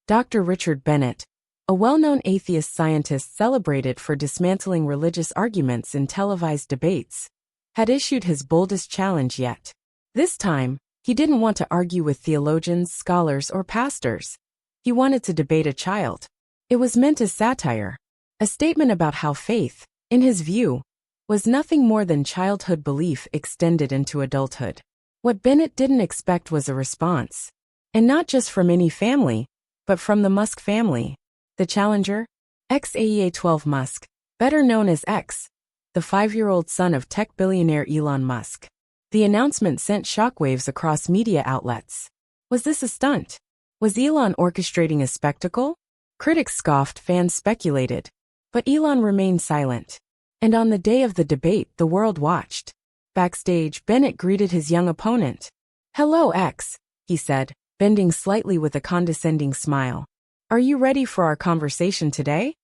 Dr. Richard Bennett, a well-known atheist scientist celebrated for dismantling religious arguments in televised debates, had issued his boldest challenge yet. This time, he didn't want to argue with theologians, scholars, or pastors. He wanted to debate a child. It was meant as satire, a statement about how faith, in his view, was nothing more than childhood belief extended into adulthood. What Bennett didn't expect was a response. And not just from any family, but from the Musk family. The challenger? Elon Musk, better known as X, the 5-year-old son of tech billionaire Elon Musk. The announcement sent shockwaves across media outlets. Was this a stunt? Was Elon orchestrating a spectacle? Critics scoffed, fans speculated. But Elon remained silent. And on the day of the debate, the world watched. Backstage, Bennett greeted his young opponent. "Hello, X," he said, bending slightly with a condescending smile. "Are you ready for our conversation today?"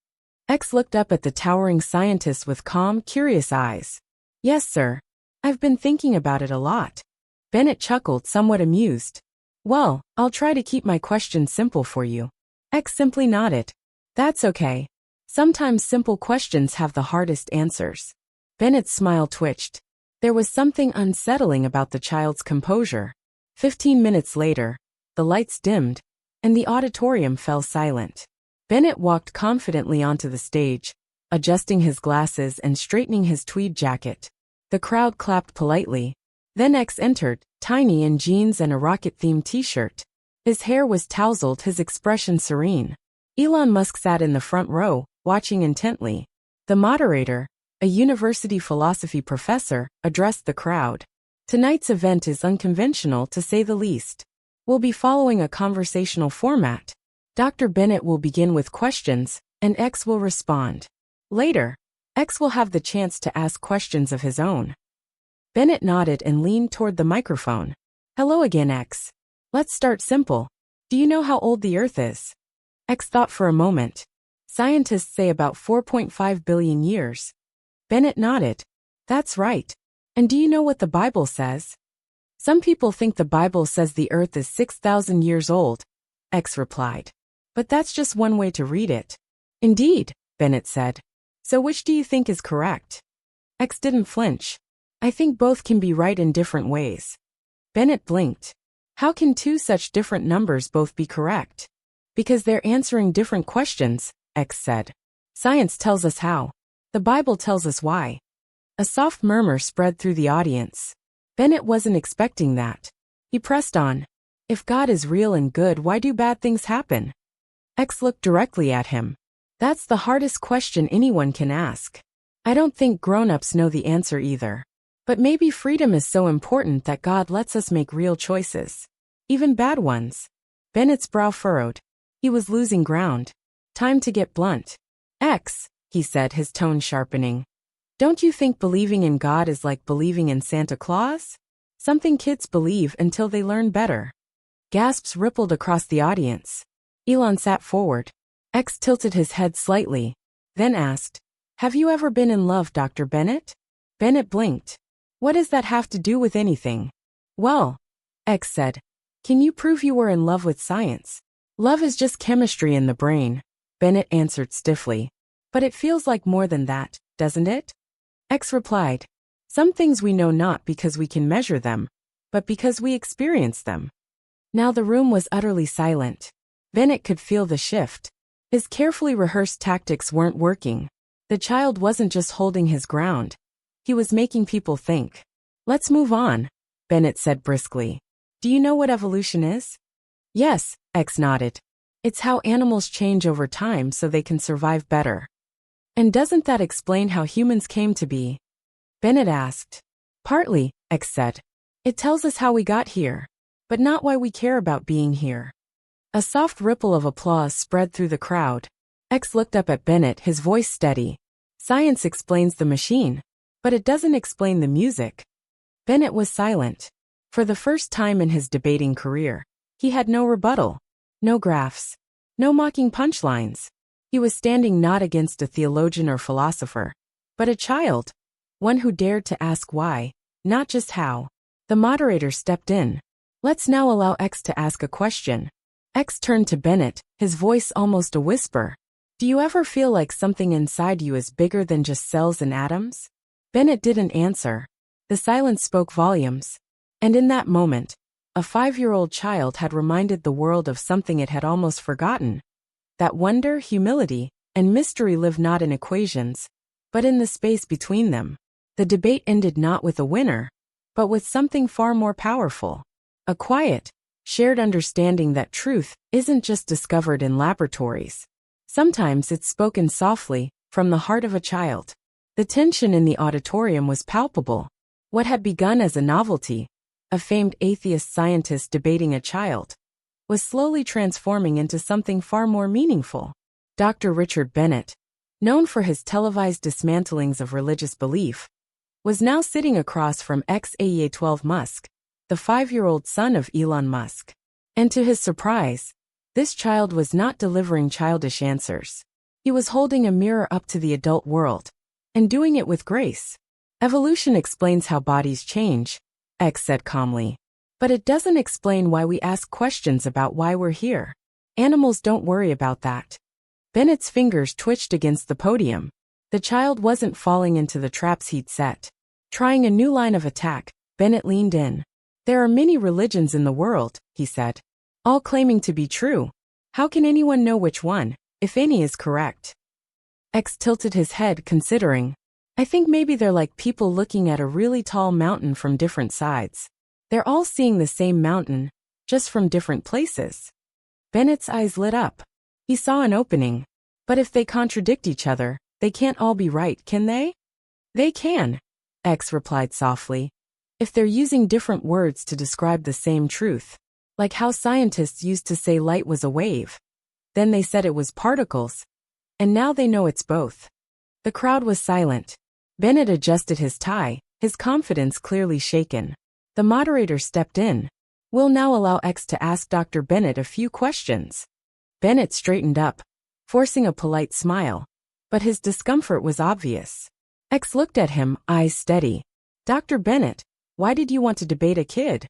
X looked up at the towering scientist with calm, curious eyes. "Yes, sir. I've been thinking about it a lot." Bennett chuckled, somewhat amused. "Well, I'll try to keep my questions simple for you." X simply nodded. "That's okay. Sometimes simple questions have the hardest answers." Bennett's smile twitched. There was something unsettling about the child's composure. 15 minutes later, the lights dimmed, and the auditorium fell silent. Bennett walked confidently onto the stage, adjusting his glasses and straightening his tweed jacket. The crowd clapped politely. Then X entered, tiny in jeans and a rocket-themed t-shirt. His hair was tousled, his expression serene. Elon Musk sat in the front row, watching intently. The moderator, a university philosophy professor, addressed the crowd. "Tonight's event is unconventional, to say the least. We'll be following a conversational format. Dr. Bennett will begin with questions, and X will respond. Later, X will have the chance to ask questions of his own." Bennett nodded and leaned toward the microphone. "Hello again, X. Let's start simple. Do you know how old the Earth is?" X thought for a moment. "Scientists say about 4.5 billion years." Bennett nodded. "That's right. And do you know what the Bible says?" "Some people think the Bible says the Earth is 6,000 years old," X replied. "But that's just one way to read it." "Indeed," Bennett said. "So which do you think is correct?" X didn't flinch. "I think both can be right in different ways." Bennett blinked. "How can two such different numbers both be correct?" "Because they're answering different questions," X said. "Science tells us how. The Bible tells us why." A soft murmur spread through the audience. Bennett wasn't expecting that. He pressed on. "If God is real and good, why do bad things happen?" X looked directly at him. "That's the hardest question anyone can ask. I don't think grown-ups know the answer either. But maybe freedom is so important that God lets us make real choices. Even bad ones." Bennett's brow furrowed. He was losing ground. "Time to get blunt. X," he said, his tone sharpening. "Don't you think believing in God is like believing in Santa Claus? Something kids believe until they learn better." Gasps rippled across the audience. Elon sat forward. X tilted his head slightly, then asked, "Have you ever been in love, Dr. Bennett?" Bennett blinked. "What does that have to do with anything?" "Well," X said, "can you prove you were in love with science?" "Love is just chemistry in the brain," Bennett answered stiffly. "But it feels like more than that, doesn't it?" X replied, "Some things we know not because we can measure them, but because we experience them." Now the room was utterly silent. Bennett could feel the shift. His carefully rehearsed tactics weren't working. The child wasn't just holding his ground. He was making people think. "Let's move on," Bennett said briskly. "Do you know what evolution is?" "Yes," X nodded. "It's how animals change over time so they can survive better." "And doesn't that explain how humans came to be?" Bennett asked. "Partly," X said. "It tells us how we got here, but not why we care about being here." A soft ripple of applause spread through the crowd. X looked up at Bennett, his voice steady. "Science explains the machine, but it doesn't explain the music." Bennett was silent. For the first time in his debating career, he had no rebuttal, no graphs, no mocking punchlines. He was standing not against a theologian or philosopher, but a child, one who dared to ask why, not just how. The moderator stepped in. "Let's now allow X to ask a question." X turned to Bennett, his voice almost a whisper. Do you ever feel like something inside you is bigger than just cells and atoms? Bennett didn't answer. The silence spoke volumes. And in that moment, a 5-year-old child had reminded the world of something it had almost forgotten. That wonder, humility, and mystery live not in equations, but in the space between them. The debate ended not with a winner, but with something far more powerful. A quiet, shared understanding that truth isn't just discovered in laboratories. Sometimes it's spoken softly, from the heart of a child. The tension in the auditorium was palpable. What had begun as a novelty, a famed atheist scientist debating a child, was slowly transforming into something far more meaningful. Dr. Richard Bennett, known for his televised dismantlings of religious belief, was now sitting across from Elon Musk, the 5-year-old son of Elon Musk. And to his surprise, this child was not delivering childish answers. He was holding a mirror up to the adult world, and doing it with grace. Evolution explains how bodies change, X said calmly. But it doesn't explain why we ask questions about why we're here. Animals don't worry about that. Bennett's fingers twitched against the podium. The child wasn't falling into the traps he'd set. Trying a new line of attack, Bennett leaned in. There are many religions in the world, he said, all claiming to be true. How can anyone know which one, if any, is correct? X tilted his head, considering. I think maybe they're like people looking at a really tall mountain from different sides. They're all seeing the same mountain, just from different places. Bennett's eyes lit up. He saw an opening. But if they contradict each other, they can't all be right, can they? They can, X replied softly. If they're using different words to describe the same truth. Like how scientists used to say light was a wave. Then they said it was particles. And now they know it's both. The crowd was silent. Bennett adjusted his tie, his confidence clearly shaken. The moderator stepped in. We'll now allow X to ask Dr. Bennett a few questions. Bennett straightened up, forcing a polite smile. But his discomfort was obvious. X looked at him, eyes steady. Dr. Bennett, why did you want to debate a kid?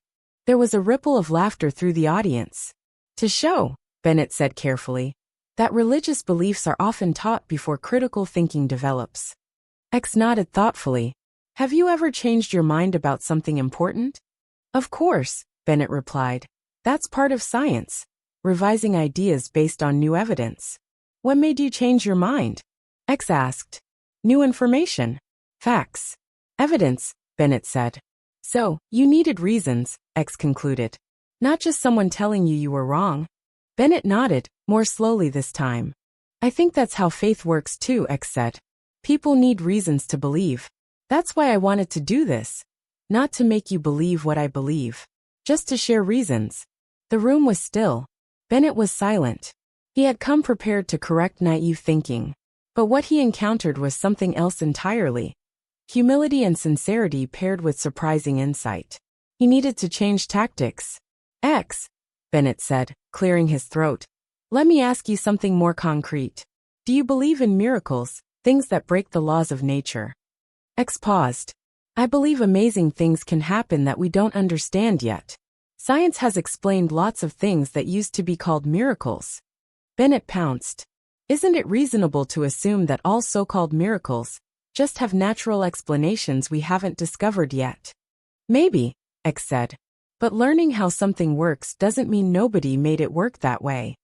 There was a ripple of laughter through the audience. To show, Bennett said carefully, that religious beliefs are often taught before critical thinking develops. X nodded thoughtfully. Have you ever changed your mind about something important? Of course, Bennett replied. That's part of science, revising ideas based on new evidence. What made you change your mind? X asked. New information. Facts. Evidence, Bennett said. So, you needed reasons, X concluded. Not just someone telling you were wrong. Bennett nodded, more slowly this time. I think that's how faith works too, X said. People need reasons to believe. That's why I wanted to do this. Not to make you believe what I believe. Just to share reasons. The room was still. Bennett was silent. He had come prepared to correct naive thinking. But what he encountered was something else entirely. Humility and sincerity paired with surprising insight. He needed to change tactics. X, Bennett said, clearing his throat. Let me ask you something more concrete. Do you believe in miracles, things that break the laws of nature? X paused. I believe amazing things can happen that we don't understand yet. Science has explained lots of things that used to be called miracles. Bennett pounced. Isn't it reasonable to assume that all so-called miracles just have natural explanations we haven't discovered yet? Maybe, X said. But learning how something works doesn't mean nobody made it work that way.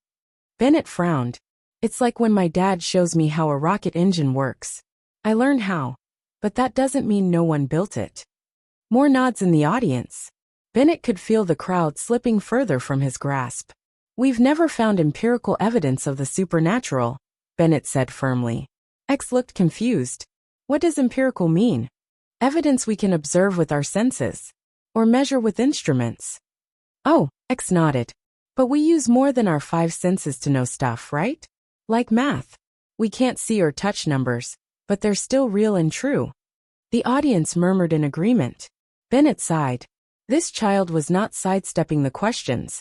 Bennett frowned. It's like when my dad shows me how a rocket engine works. I learn how. But that doesn't mean no one built it. More nods in the audience. Bennett could feel the crowd slipping further from his grasp. We've never found empirical evidence of the supernatural, Bennett said firmly. X looked confused. What does empirical mean? Evidence we can observe with our senses. Or measure with instruments. Oh, X nodded. But we use more than our 5 senses to know stuff, right? Like math. We can't see or touch numbers, but they're still real and true. The audience murmured in agreement. Bennett sighed. This child was not sidestepping the questions.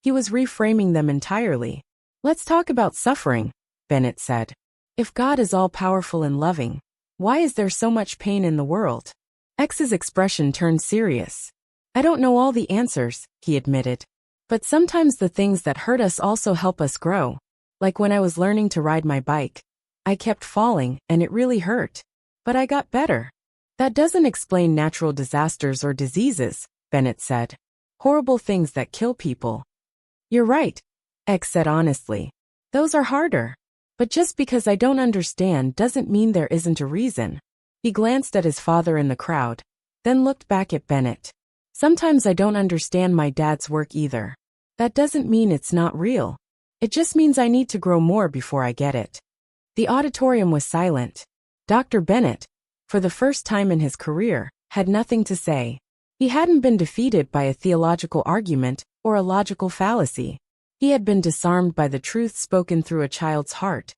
He was reframing them entirely. Let's talk about suffering, Bennett said. If God is all-powerful and loving, why is there so much pain in the world? X's expression turned serious. I don't know all the answers, he admitted. But sometimes the things that hurt us also help us grow. Like when I was learning to ride my bike. I kept falling, and it really hurt. But I got better. That doesn't explain natural disasters or diseases, Bennett said. Horrible things that kill people. You're right, X said honestly. Those are harder. But just because I don't understand doesn't mean there isn't a reason. He glanced at his father in the crowd, then looked back at Bennett. Sometimes I don't understand my dad's work either. That doesn't mean it's not real. It just means I need to grow more before I get it. The auditorium was silent. Dr. Bennett, for the first time in his career, had nothing to say. He hadn't been defeated by a theological argument or a logical fallacy. He had been disarmed by the truth spoken through a child's heart.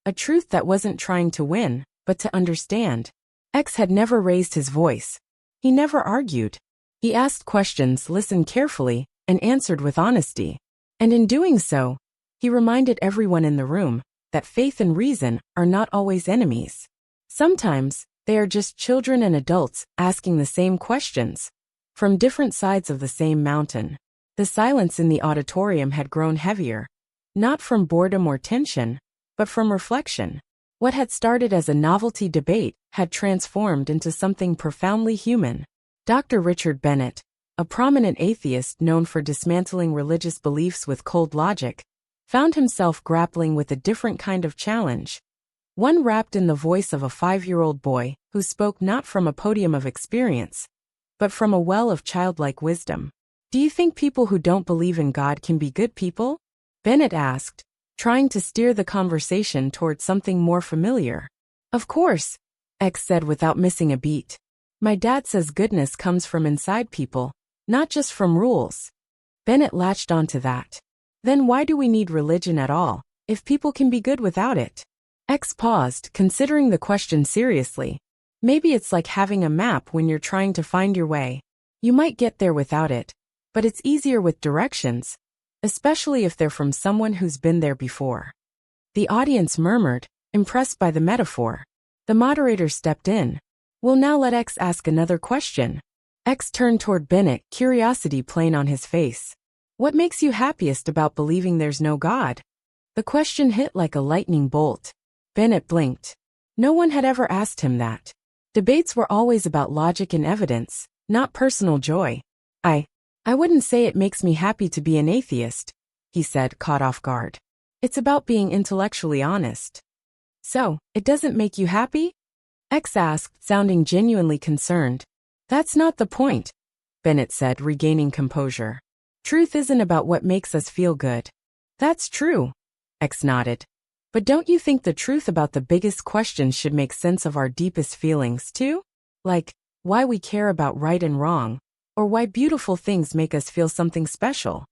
A truth that wasn't trying to win, but to understand. X had never raised his voice. He never argued. He asked questions, listened carefully, and answered with honesty. And in doing so, he reminded everyone in the room that faith and reason are not always enemies. Sometimes, they are just children and adults asking the same questions from different sides of the same mountain. The silence in the auditorium had grown heavier, not from boredom or tension, but from reflection. What had started as a novelty debate had transformed into something profoundly human. Dr. Richard Bennett, a prominent atheist known for dismantling religious beliefs with cold logic, found himself grappling with a different kind of challenge. One wrapped in the voice of a 5-year-old boy who spoke not from a podium of experience, but from a well of childlike wisdom. Do you think people who don't believe in God can be good people? Bennett asked, trying to steer the conversation toward something more familiar. Of course, X said without missing a beat. My dad says goodness comes from inside people, not just from rules. Bennett latched onto that. Then why do we need religion at all, if people can be good without it? X paused, considering the question seriously. Maybe it's like having a map when you're trying to find your way. You might get there without it, but it's easier with directions, especially if they're from someone who's been there before. The audience murmured, impressed by the metaphor. The moderator stepped in. We'll now let X ask another question. X turned toward Bennett, curiosity plain on his face. What makes you happiest about believing there's no God? The question hit like a lightning bolt. Bennett blinked. No one had ever asked him that. Debates were always about logic and evidence, not personal joy. I wouldn't say it makes me happy to be an atheist, he said, caught off guard. It's about being intellectually honest. So, it doesn't make you happy? X asked, sounding genuinely concerned. That's not the point, Bennett said, regaining composure. Truth isn't about what makes us feel good. That's true, X nodded. But don't you think the truth about the biggest questions should make sense of our deepest feelings too? Like, why we care about right and wrong, or why beautiful things make us feel something special?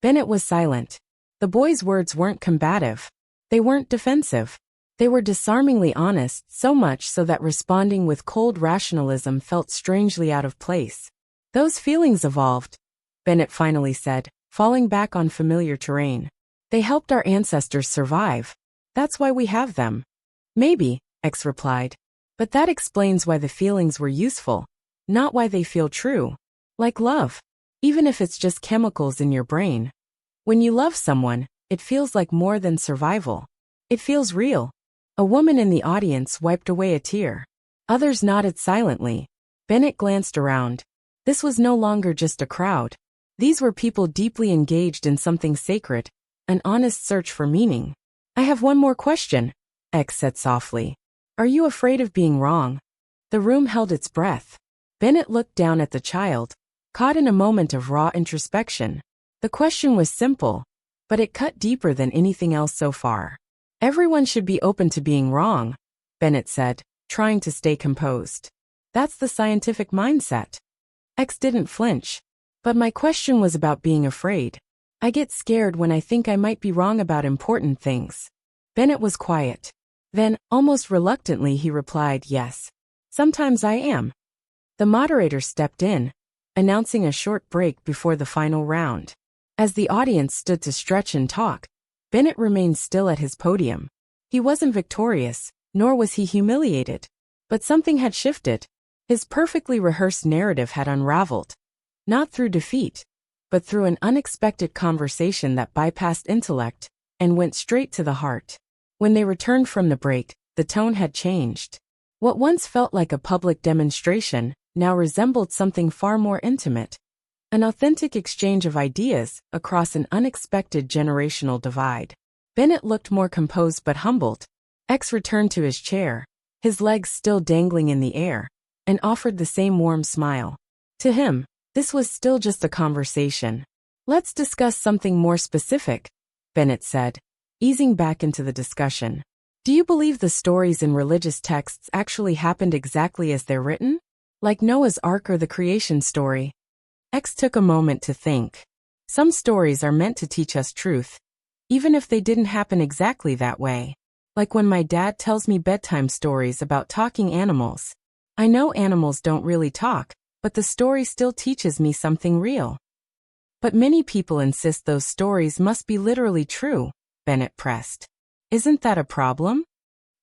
Bennett was silent. The boy's words weren't combative. They weren't defensive. They were disarmingly honest, so much so that responding with cold rationalism felt strangely out of place. Those feelings evolved, Bennett finally said, falling back on familiar terrain. They helped our ancestors survive. That's why we have them. Maybe, X replied. But that explains why the feelings were useful, not why they feel true. Like love. Even if it's just chemicals in your brain. When you love someone, it feels like more than survival. It feels real. A woman in the audience wiped away a tear. Others nodded silently. Bennett glanced around. This was no longer just a crowd. These were people deeply engaged in something sacred, an honest search for meaning. I have one more question, X said softly. Are you afraid of being wrong? The room held its breath. Bennett looked down at the child, caught in a moment of raw introspection. The question was simple, but it cut deeper than anything else so far. Everyone should be open to being wrong, Bennett said, trying to stay composed. That's the scientific mindset. X didn't flinch. But my question was about being afraid. I get scared when I think I might be wrong about important things. Bennett was quiet. Then, almost reluctantly, he replied, yes. Sometimes I am. The moderator stepped in, announcing a short break before the final round. As the audience stood to stretch and talk, Bennett remained still at his podium. He wasn't victorious, nor was he humiliated. But something had shifted. His perfectly rehearsed narrative had unraveled. Not through defeat, but through an unexpected conversation that bypassed intellect and went straight to the heart. When they returned from the break, the tone had changed. What once felt like a public demonstration now resembled something far more intimate. An authentic exchange of ideas across an unexpected generational divide. Bennett looked more composed but humbled. X returned to his chair, his legs still dangling in the air, and offered the same warm smile. To him, this was still just a conversation. Let's discuss something more specific, Bennett said, easing back into the discussion. Do you believe the stories in religious texts actually happened exactly as they're written? Like Noah's Ark or the creation story? X took a moment to think. Some stories are meant to teach us truth, even if they didn't happen exactly that way. Like when my dad tells me bedtime stories about talking animals. I know animals don't really talk, but the story still teaches me something real. But many people insist those stories must be literally true, Bennett pressed. Isn't that a problem?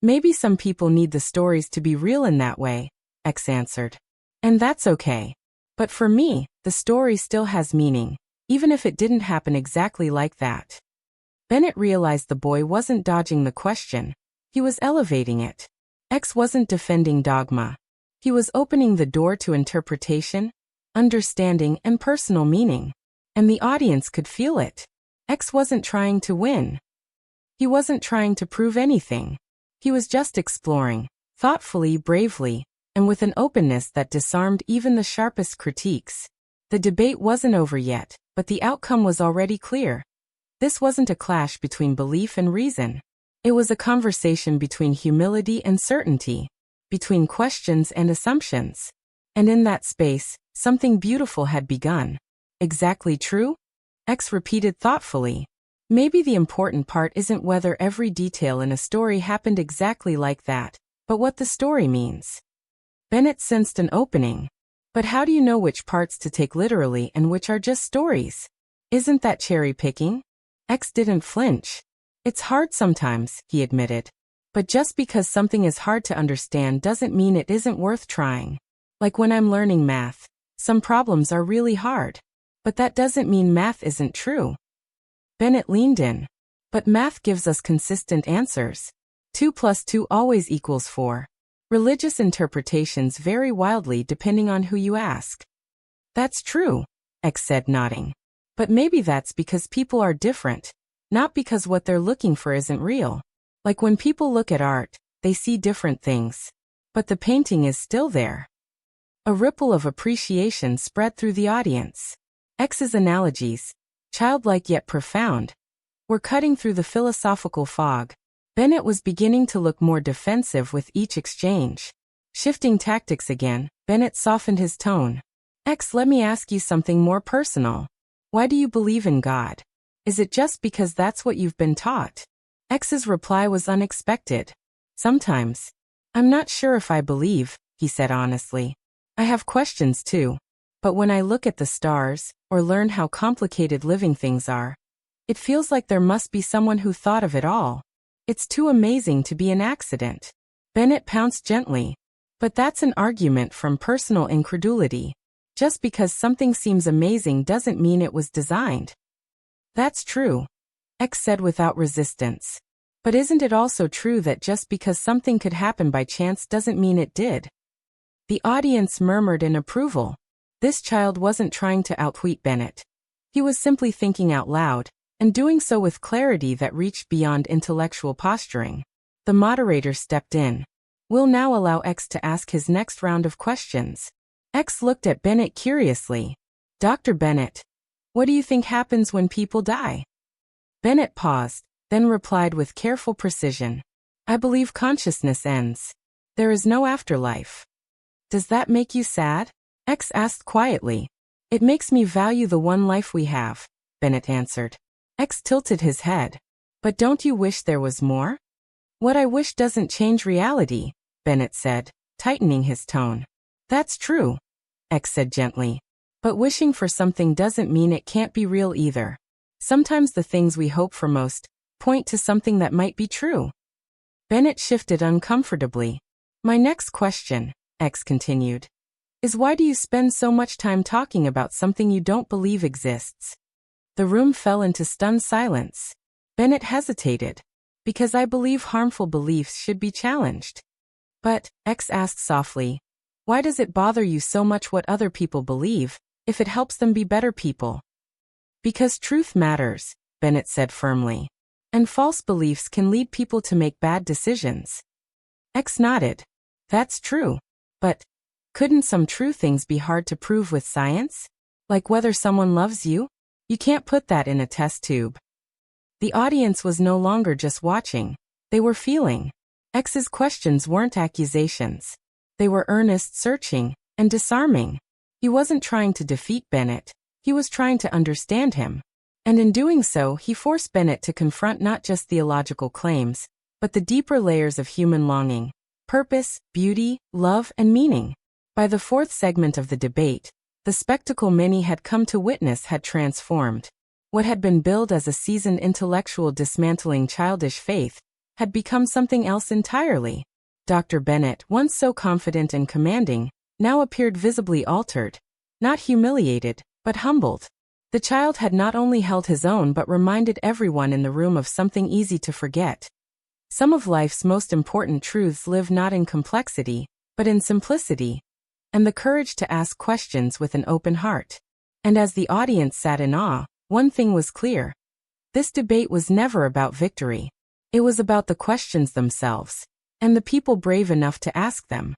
Maybe some people need the stories to be real in that way, X answered. And that's okay. But for me, the story still has meaning, even if it didn't happen exactly like that. Bennett realized the boy wasn't dodging the question, he was elevating it. X wasn't defending dogma. He was opening the door to interpretation, understanding, and personal meaning. And the audience could feel it. X wasn't trying to win. He wasn't trying to prove anything. He was just exploring, thoughtfully, bravely, and with an openness that disarmed even the sharpest critiques. The debate wasn't over yet, but the outcome was already clear. This wasn't a clash between belief and reason. It was a conversation between humility and certainty, between questions and assumptions. And in that space, something beautiful had begun. Exactly true? X repeated thoughtfully. Maybe the important part isn't whether every detail in a story happened exactly like that, but what the story means. Bennett sensed an opening. But how do you know which parts to take literally and which are just stories? Isn't that cherry picking? X didn't flinch. It's hard sometimes, he admitted. But just because something is hard to understand doesn't mean it isn't worth trying. Like when I'm learning math, some problems are really hard. But that doesn't mean math isn't true. Bennett leaned in. But math gives us consistent answers. 2 plus 2 always equals 4. Religious interpretations vary wildly depending on who you ask. That's true, X said, nodding. But maybe that's because people are different, not because what they're looking for isn't real. Like when people look at art, they see different things. But the painting is still there. A ripple of appreciation spread through the audience. X's analogies, childlike yet profound, were cutting through the philosophical fog. Bennett was beginning to look more defensive with each exchange. Shifting tactics again, Bennett softened his tone. X, let me ask you something more personal. Why do you believe in God? Is it just because that's what you've been taught? X's reply was unexpected. Sometimes. I'm not sure if I believe, he said honestly. I have questions too. But when I look at the stars, or learn how complicated living things are, it feels like there must be someone who thought of it all. It's too amazing to be an accident. Bennett pounced gently. But that's an argument from personal incredulity. Just because something seems amazing doesn't mean it was designed. That's true, X said without resistance. But isn't it also true that just because something could happen by chance doesn't mean it did? The audience murmured in approval. This child wasn't trying to outwit Bennett. He was simply thinking out loud, and doing so with clarity that reached beyond intellectual posturing. The moderator stepped in. We'll now allow X to ask his next round of questions. X looked at Bennett curiously. Dr. Bennett, what do you think happens when people die? Bennett paused, then replied with careful precision. I believe consciousness ends. There is no afterlife. Does that make you sad? X asked quietly. It makes me value the one life we have, Bennett answered. X tilted his head. But don't you wish there was more? What I wish doesn't change reality, Bennett said, tightening his tone. That's true, X said gently. But wishing for something doesn't mean it can't be real either. Sometimes the things we hope for most point to something that might be true. Bennett shifted uncomfortably. My next question, X continued. is why do you spend so much time talking about something you don't believe exists? The room fell into stunned silence. Bennett hesitated. Because I believe harmful beliefs should be challenged. But, X asked softly, why does it bother you so much what other people believe, if it helps them be better people? Because truth matters, Bennett said firmly. And false beliefs can lead people to make bad decisions. X nodded. That's true. But, couldn't some true things be hard to prove with science? Like whether someone loves you? You can't put that in a test tube. The audience was no longer just watching. They were feeling. X's questions weren't accusations. They were earnest, searching, and disarming. He wasn't trying to defeat Bennett. He was trying to understand him. And in doing so, he forced Bennett to confront not just theological claims, but the deeper layers of human longing, purpose, beauty, love, and meaning. By the fourth segment of the debate, the spectacle many had come to witness had transformed. What had been billed as a seasoned intellectual dismantling childish faith had become something else entirely. Dr. Bennett, once so confident and commanding, now appeared visibly altered, not humiliated, but humbled. The child had not only held his own but reminded everyone in the room of something easy to forget. Some of life's most important truths live not in complexity, but in simplicity, and the courage to ask questions with an open heart. And as the audience sat in awe, one thing was clear. This debate was never about victory. It was about the questions themselves, and the people brave enough to ask them.